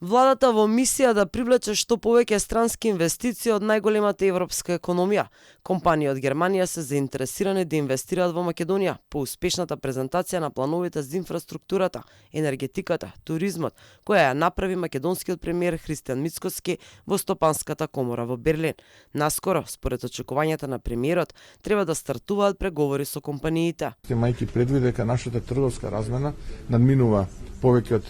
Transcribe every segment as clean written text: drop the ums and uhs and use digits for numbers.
Владата во мисија да привлече што повеќе странски инвестиции од најголемата европска економија. Компании од Германија се заинтересирани да инвестираат во Македонија по успешната презентација на плановите за инфраструктурата, енергетиката, туризмот, која ја направи македонскиот премиер Христијан Мицкоски во Стопанската комора во Берлин. Наскоро, според очекувањата на премиерот, треба да стартуваат преговори со компаниите. Имајќи предвид дека нашата трговска размена надминува повеќе од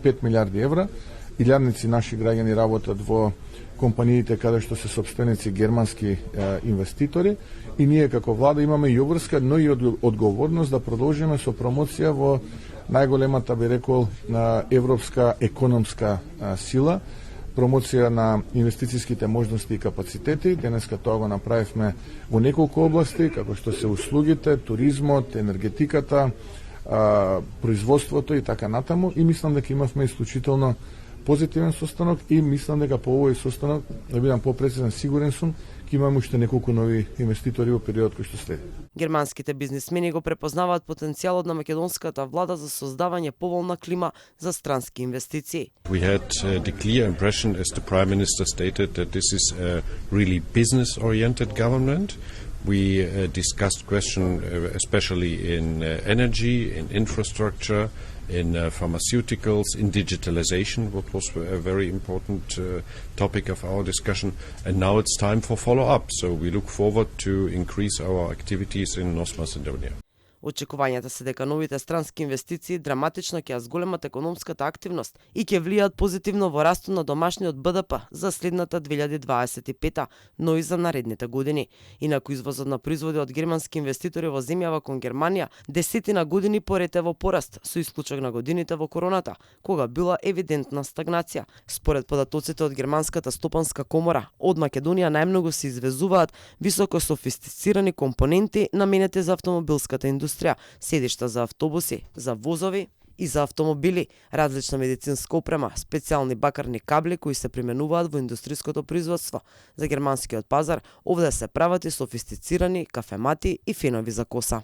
5 милиарди евра, илјадници наши граѓани работат во компаниите каде што се сопственици германски инвеститори и ние како влада имаме и обврска, но и одговорност да продолжиме со промоција во најголемата, би рекол, европска економска сила, промоција на инвестицијските можности и капацитети. Денеска тоа го направивме во неколку области, како што се услугите, туризмот, енергетиката, производството и така натаму, и мислам дека имавме исклучително позитивен состанок и мислам дека по овој состанок, да бидам попрецизен, сигурен сум, ќе имаме уште неколку нови инвеститори во период кој што следи. Германските бизнисмени го препознаваат потенцијалот на македонската влада за создавање поволна клима за странски инвестиции. We had the clear impression, as the Prime Minister stated, that this is a really business-oriented government. We discussed questions especially in energy, in infrastructure, in pharmaceuticals, in digitalization, what was a very important topic of our discussion. And now it's time for follow-up. So we look forward to increase our activities in North Macedonia. Очекувањата се дека новите странски инвестиции драматично ќе ја зголемат економската активност и ќе влијаат позитивно во растот на домашниот БДП за следната 2025, но и за наредните години. Инаку извозот на производи од германски инвеститори во земјава кон Германија десетина години поред е во пораст, со исклучок на годините во короната, кога била евидентна стагнација. Според податоците од Германската стопанска комора, од Македонија најмногу се извезуваат високо софистицирани компоненти наменети за автомобилската индустрија, седишта за автобуси, за возови и за автомобили, различна медицинска опрема, специјални бакарни кабли кои се применуваат во индустријското производство. За германскиот пазар овде се прават и софистицирани кафемати и фенови за коса.